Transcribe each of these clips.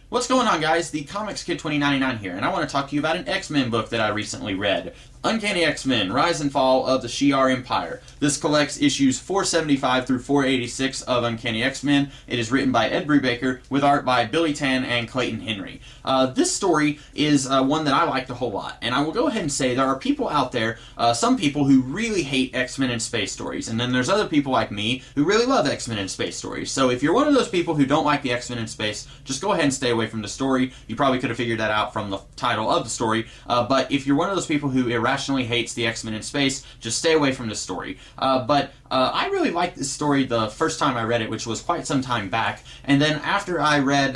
What's going on, guys? The Comics Kid 2099 here, and I want to talk to you about an X-Men book that I recently read. Uncanny X-Men, Rise and Fall of the Shi'ar Empire. This collects issues 475 through 486 of Uncanny X-Men. It is written by Ed Brubaker, with art by Billy Tan and Clayton Henry. This story is one that I liked a whole lot, and I will go ahead and say there are people out there, some people who really hate X-Men and space stories, and then there's other people like me who really love X-Men and space stories. So if you're one of those people who don't like the X-Men in space, just go ahead and stay away from the story. You probably could have figured that out from the title of the story, but if you're one of those people who irrationally hates the X-Men in space, just stay away from this story. I really liked this story the first time I read it, which was quite some time back, and then after I read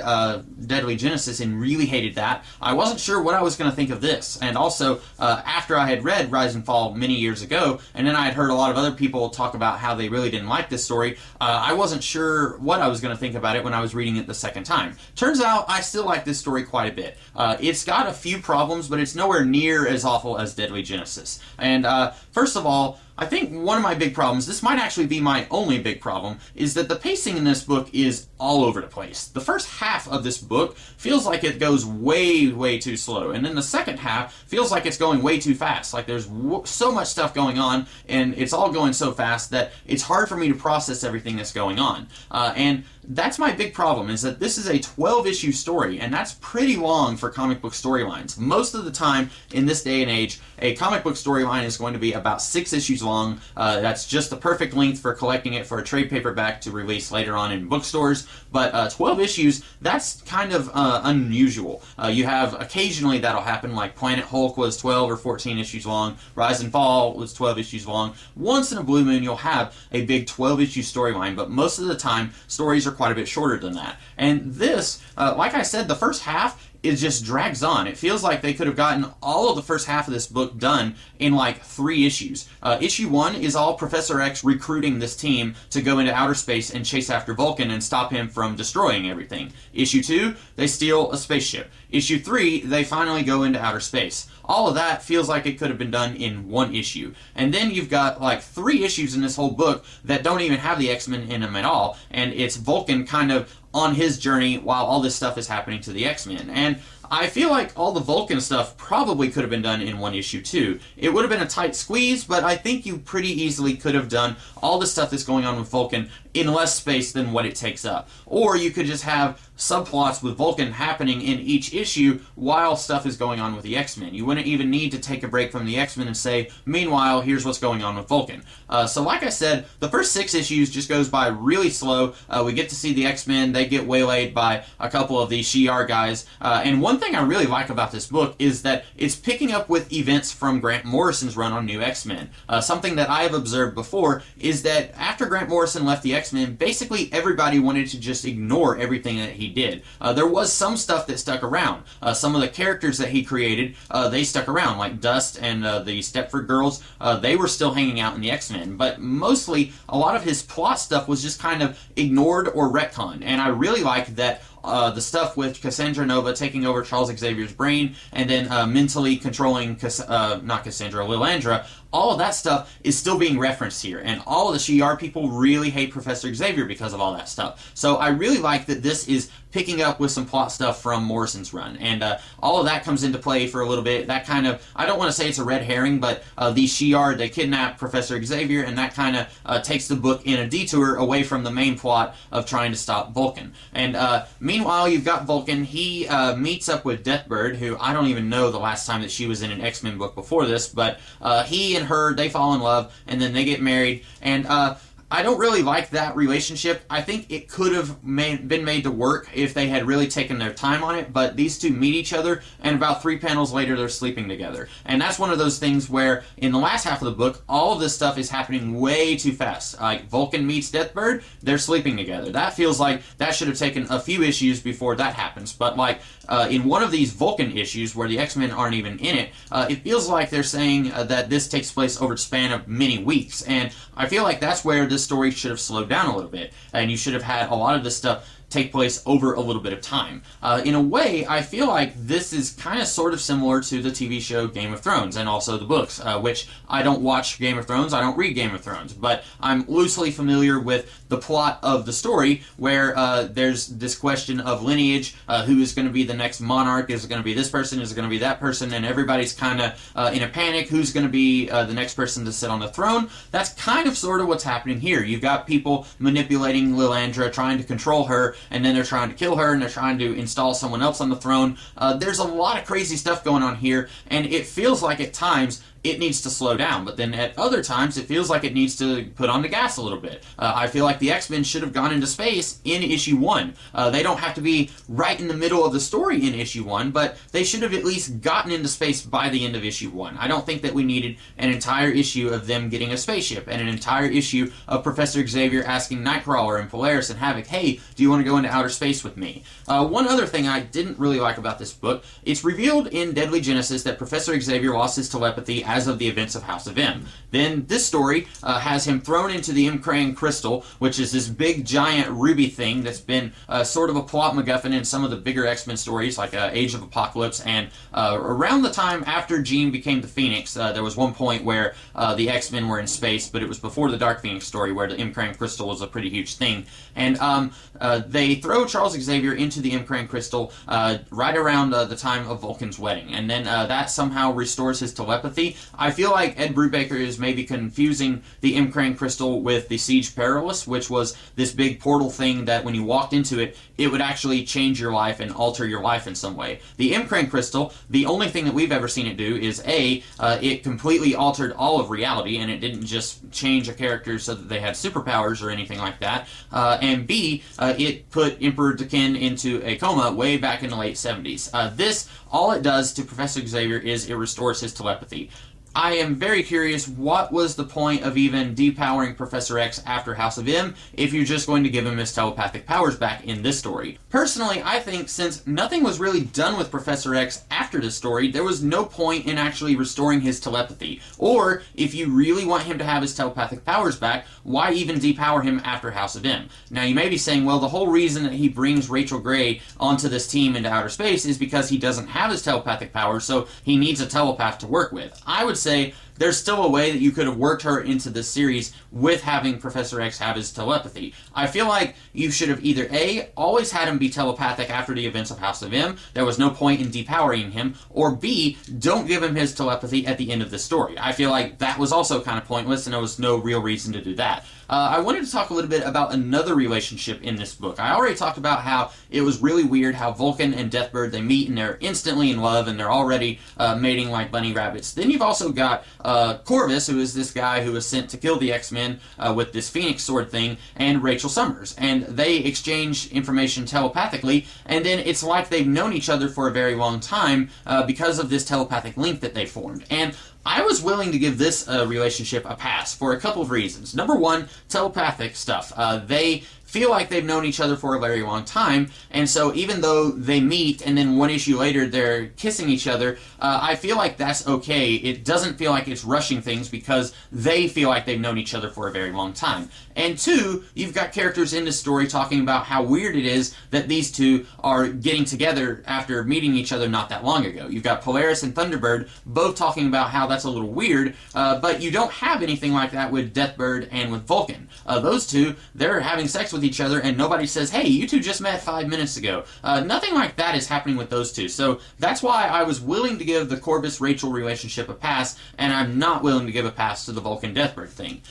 Deadly Genesis and really hated that, I wasn't sure what I was going to think of this. And also, after I had read Rise and Fall many years ago, and then I had heard a lot of other people talk about how they really didn't like this story, I wasn't sure what I was going to think about it when I was reading it the second time. Turns out, I still like this story quite a bit. It's got a few problems, but it's nowhere near as awful as Deadly Genesis. And first of all, I think one of my big problems, this might actually be my only big problem, is that the pacing in this book is all over the place. The first half of this book feels like it goes way too slow, and then the second half feels like it's going way too fast. Like there's so much stuff going on, and it's all going so fast that it's hard for me to process everything that's going on. And that's my big problem, is that this is a 12-issue story, and that's pretty long for comic book storylines. Most of the time, in this day and age, a comic book storyline is going to be about 6 issues long. That's just the perfect length for collecting it for a trade paperback to release later on in bookstores. But 12 issues, that's kind of unusual. You have occasionally that'll happen, like Planet Hulk was 12 or 14 issues long. Rise and Fall was 12 issues long. Once in a blue moon, you'll have a big 12-issue storyline, but most of the time, stories are quite a bit shorter than that. And this, like I said, the first half, it just drags on. It feels like they could have gotten all of the first half of this book done in like 3 issues. Issue 1 is all Professor X recruiting this team to go into outer space and chase after Vulcan and stop him from destroying everything. Issue 2, they steal a spaceship. Issue 3, they finally go into outer space. All of that feels like it could have been done in 1 issue. And then you've got like 3 issues in this whole book that don't even have the X-Men in them at all, and it's Vulcan kind of on his journey while all this stuff is happening to the X-Men. And I feel like all the Vulcan stuff probably could have been done in 1 issue too. It would have been a tight squeeze, but I think you pretty easily could have done all the stuff that's going on with Vulcan in less space than what it takes up. Or you could just have subplots with Vulcan happening in each issue while stuff is going on with the X-Men. You wouldn't even need to take a break from the X-Men and say, meanwhile, here's what's going on with Vulcan. So like I said, the first 6 issues just goes by really slow. We get to see the X-Men. They get waylaid by a couple of these Shi'ar guys. And one thing I really like about this book is that it's picking up with events from Grant Morrison's run on New X-Men. Something that I have observed before is that after Grant Morrison left the X-Men, basically everybody wanted to just ignore everything that he did. There was some stuff that stuck around. Some of the characters that he created, they stuck around, like Dust and the Stepford girls. They were still hanging out in the X-Men, but mostly a lot of his plot stuff was just kind of ignored or retconned, and I really like that the stuff with Cassandra Nova taking over Charles Xavier's brain and then mentally controlling, not Cassandra, Lilandra, all of that stuff is still being referenced here, and all of the Shi'ar people really hate Professor Xavier because of all that stuff. So I really like that this is picking up with some plot stuff from Morrison's run, and all of that comes into play for a little bit. That kind of, I don't want to say it's a red herring, but these Shi'ar, they kidnap Professor Xavier, and that kind of takes the book in a detour away from the main plot of trying to stop Vulcan. And meanwhile, you've got Vulcan. He meets up with Deathbird, who I don't even know the last time that she was in an X-Men book before this, but he and her, they fall in love, and then they get married, and I don't really like that relationship. I think it could have been made to work if they had really taken their time on it, but these two meet each other, and about 3 panels later, they're sleeping together. And that's one of those things where, in the last half of the book, all of this stuff is happening way too fast. Like, Vulcan meets Deathbird, they're sleeping together. That feels like that should have taken a few issues before that happens, but like, in one of these Vulcan issues, where the X-Men aren't even in it, it feels like they're saying that this takes place over the span of many weeks, and I feel like that's where this story should have slowed down a little bit, and you should have had a lot of this stuff take place over a little bit of time. In a way, I feel like this is kind of sort of similar to the TV show Game of Thrones, and also the books, which I don't watch Game of Thrones, I don't read Game of Thrones, but I'm loosely familiar with the plot of the story, where there's this question of lineage, who is going to be the next monarch, is it going to be this person, is it going to be that person, and everybody's kind of in a panic, who's going to be the next person to sit on the throne. That's kind of sort of what's happening here. You've got people manipulating Lilandra, trying to control her, and then they're trying to kill her, and they're trying to install someone else on the throne. There's a lot of crazy stuff going on here, and it feels like at times it needs to slow down, but then at other times it feels like it needs to put on the gas a little bit. I feel like the X-Men should have gone into space in issue 1. They don't have to be right in the middle of the story in issue 1, but they should have at least gotten into space by the end of issue 1. I don't think that we needed an entire issue of them getting a spaceship, and an entire issue of Professor Xavier asking Nightcrawler and Polaris and Havoc, hey, do you want to go into outer space with me? One other thing I didn't really like about this book, it's revealed in Deadly Genesis that Professor Xavier lost his telepathy as of the events of House of M. Then this story has him thrown into the M. crystal, which is this big giant ruby thing that's been sort of a plot MacGuffin in some of the bigger X-Men stories like Age of Apocalypse, and around the time after Jean became the Phoenix, there was one point where the X-Men were in space, but it was before the Dark Phoenix story where the M. crystal was a pretty huge thing. And they throw Charles Xavier into the M. crystal right around the time of Vulcan's wedding, and then that somehow restores his telepathy. I feel like Ed Brubaker is maybe confusing the M. crystal with the Siege Perilous, which was this big portal thing that when you walked into it, it would actually change your life and alter your life in some way. The M. crystal, the only thing that we've ever seen it do is it completely altered all of reality, and it didn't just change a character so that they had superpowers or anything like that, and B, it put Emperor Dakin into a coma way back in the late 70s. All it does to Professor Xavier is it restores his telepathy. I am very curious, what was the point of even depowering Professor X after House of M if you're just going to give him his telepathic powers back in this story? Personally, I think since nothing was really done with Professor X after this story, there was no point in actually restoring his telepathy. Or, if you really want him to have his telepathic powers back, why even depower him after House of M? Now, you may be saying, well, the whole reason that he brings Rachel Gray onto this team into outer space is because he doesn't have his telepathic powers, so he needs a telepath to work with. I would say there's still a way that you could have worked her into this series with having Professor X have his telepathy. I feel like you should have either A, always had him be telepathic after the events of House of M, there was no point in depowering him, or B, don't give him his telepathy at the end of the story. I feel like that was also kind of pointless, and there was no real reason to do that. I wanted to talk a little bit about another relationship in this book. I already talked about how it was really weird how Vulcan and Deathbird, they meet and they're instantly in love and they're already mating like bunny rabbits. Then you've also got Corvus, who is this guy who was sent to kill the X-Men with this Phoenix sword thing, and Rachel Summers. And they exchange information telepathically, and then it's like they've known each other for a very long time because of this telepathic link that they formed. And I was willing to give this relationship a pass for a couple of reasons. Number one, telepathic stuff. They feel like they've known each other for a very long time, and so even though they meet and then one issue later they're kissing each other, I feel like that's okay. It doesn't feel like it's rushing things because they feel like they've known each other for a very long time. And two, you've got characters in this story talking about how weird it is that these two are getting together after meeting each other not that long ago. You've got Polaris and Thunderbird both talking about how that's a little weird, but you don't have anything like that with Deathbird and with Vulcan. Those two, they're having sex with each other and nobody says, hey, you two just met 5 minutes ago. Nothing like that is happening with those two. So that's why I was willing to give the Corvus-Rachel relationship a pass, and I'm not willing to give a pass to the Vulcan-Deathbird thing.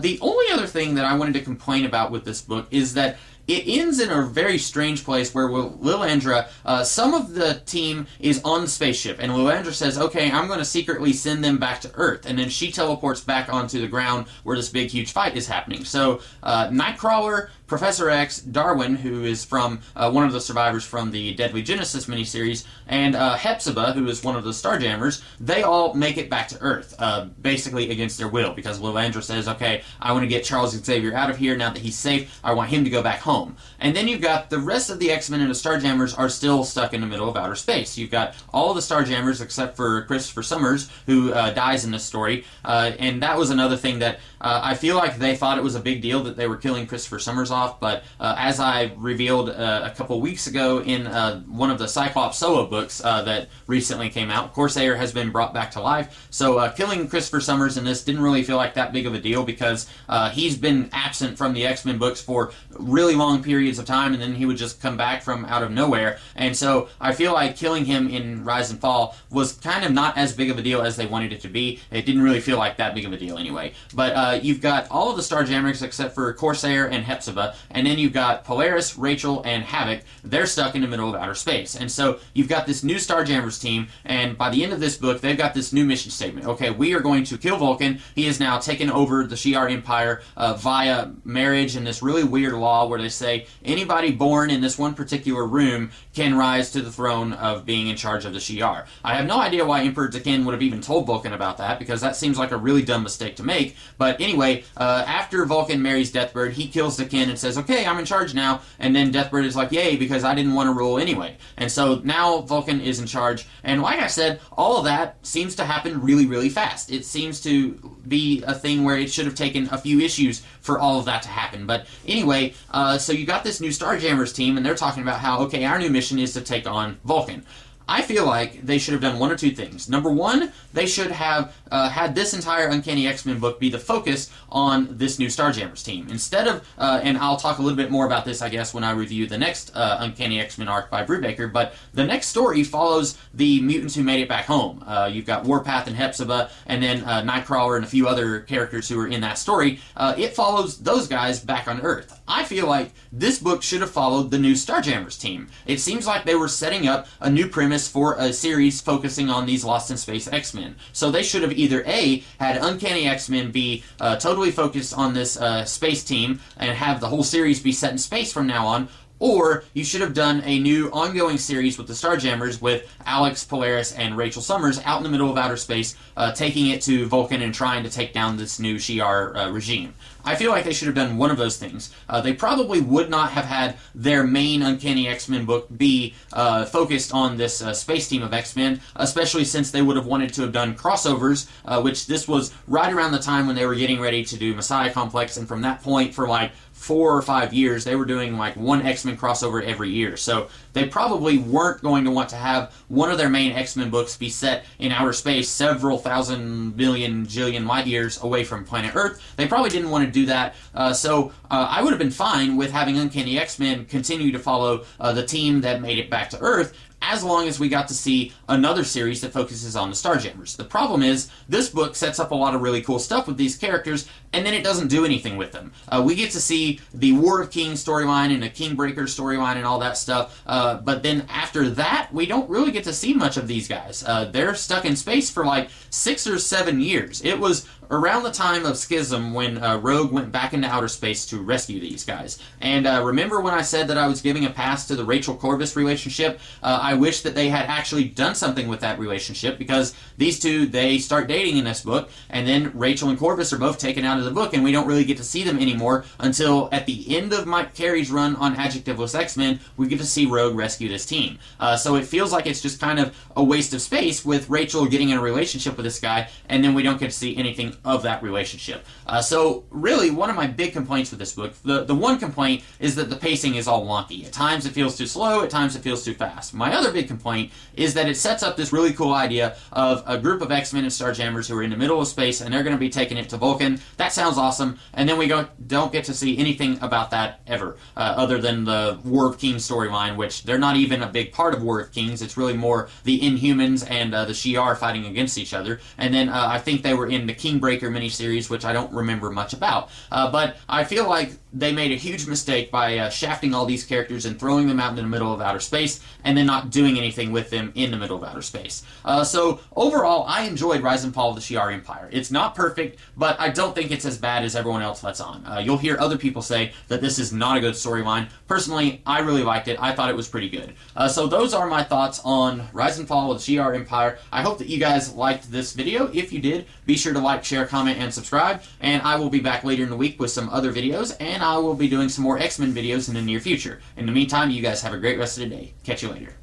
The only other thing that I wanted to complain about with this book is that it ends in a very strange place where Lilandra, some of the team is on the spaceship, and Lilandra says, okay, I'm going to secretly send them back to Earth, and then she teleports back onto the ground where this big, huge fight is happening. So, Nightcrawler, Professor X, Darwin, who is from one of the survivors from the Deadly Genesis miniseries, and Hepzibah, who is one of the Starjammers, they all make it back to Earth, basically against their will, because Lilandra says, okay, I want to get Charles Xavier out of here now that he's safe, I want him to go back home. And then you've got the rest of the X-Men and the Starjammers are still stuck in the middle of outer space. You've got all of the Starjammers except for Christopher Summers, who dies in this story, and that was another thing that I feel like they thought it was a big deal that they were killing Christopher Summers off. off, but as I revealed a couple weeks ago in one of the Cyclops solo books that recently came out, Corsair has been brought back to life. So killing Christopher Summers in this didn't really feel like that big of a deal because he's been absent from the X-Men books for really long periods of time, and then he would just come back from out of nowhere. And so I feel like killing him in Rise and Fall was kind of not as big of a deal as they wanted it to be. It didn't really feel like that big of a deal anyway. But you've got all of the Starjammers except for Corsair and Hepzibah, and then you've got Polaris, Rachel, and Havoc. They're stuck in the middle of outer space. And so you've got this new Starjammers team, and by the end of this book, they've got this new mission statement. Okay, we are going to kill Vulcan. He has now taken over the Shi'ar Empire via marriage and this really weird law where they say anybody born in this one particular room can rise to the throne of being in charge of the Shi'ar. I have no idea why Emperor Dakin would have even told Vulcan about that, because that seems like a really dumb mistake to make. But anyway, after Vulcan marries Deathbird, he kills Dakin and says, okay, I'm in charge now. And then Deathbird is like, yay, because I didn't want to rule anyway. And so now Vulcan is in charge. And like I said, all of that seems to happen really, really fast. It seems to be a thing where it should have taken a few issues for all of that to happen. But anyway, so you got this new Starjammers team, and they're talking about how, okay, our new mission is to take on Vulcan. I feel like they should have done one or two things. Number one, they should have had this entire Uncanny X-Men book be the focus on this new Starjammers team. Instead of, and I'll talk a little bit more about this, I guess, when I review the next Uncanny X-Men arc by Brubaker, but the next story follows the mutants who made it back home. You've got Warpath and Hepzibah, and then Nightcrawler and a few other characters who are in that story. It follows those guys back on Earth. I feel like this book should have followed the new Starjammers team. It seems like they were setting up a new premise for a series focusing on these Lost in Space X-Men. So they should have either A, had Uncanny X-Men be totally focused on this space team and have the whole series be set in space from now on, or you should have done a new ongoing series with the Starjammers with Alex, Polaris, and Rachel Summers out in the middle of outer space, taking it to Vulcan and trying to take down this new Shi'ar regime. I feel like they should have done one of those things. They probably would not have had their main Uncanny X-Men book be focused on this space team of X-Men, especially since they would have wanted to have done crossovers, which this was right around the time when they were getting ready to do Messiah Complex, and from that point for like 4 or 5 years, they were doing like one X-Men crossover every year. So they probably weren't going to want to have one of their main X-Men books be set in outer space several thousand billion jillion light years away from planet Earth. They probably didn't want to do that. So I would have been fine with having Uncanny X-Men continue to follow the team that made it back to Earth, as long as we got to see another series that focuses on the Starjammers. The problem is, this book sets up a lot of really cool stuff with these characters, and then it doesn't do anything with them. We get to see the War of Kings storyline and the Kingbreaker storyline and all that stuff, but then after that, we don't really get to see much of these guys. They're stuck in space for like 6 or 7 years. It was around the time of Schism when Rogue went back into outer space to rescue these guys. And remember when I said that I was giving a pass to the Rachel Corvus relationship? I wish that they had actually done something with that relationship, because these two, they start dating in this book, and then Rachel and Corvus are both taken out of the book, and we don't really get to see them anymore until at the end of Mike Carey's run on Adjectiveless X-Men, we get to see Rogue rescue this team. So it feels like it's just kind of a waste of space with Rachel getting in a relationship with this guy, and then we don't get to see anything of that relationship. So really, one of my big complaints with this book, the one complaint is that the pacing is all wonky. At times it feels too slow, at times it feels too fast. My other big complaint is that it sets up this really cool idea of a group of X-Men and Starjammers who are in the middle of space, and they're going to be taking it to Vulcan. That sounds awesome, and then we don't get to see anything about that ever, other than the War of Kings storyline, which they're not even a big part of War of Kings. It's really more the Inhumans and the Shi'ar fighting against each other, and then I think they were in the Kingbreaker miniseries, which I don't remember much about. But I feel like they made a huge mistake by shafting all these characters and throwing them out in the middle of outer space, and then not doing anything with them in the middle of outer space. So overall, I enjoyed Rise and Fall of the Shi'ar Empire. It's not perfect, but I don't think it's as bad as everyone else lets on. You'll hear other people say that this is not a good storyline. Personally, I really liked it. I thought it was pretty good. So those are my thoughts on Rise and Fall of the Shi'ar Empire. I hope that you guys liked this video. If you did, be sure to like, share, comment, and subscribe. And I will be back later in the week with some other videos, and I will be doing some more X-Men videos in the near future. In the meantime, you guys have a great rest of the day. Catch you later.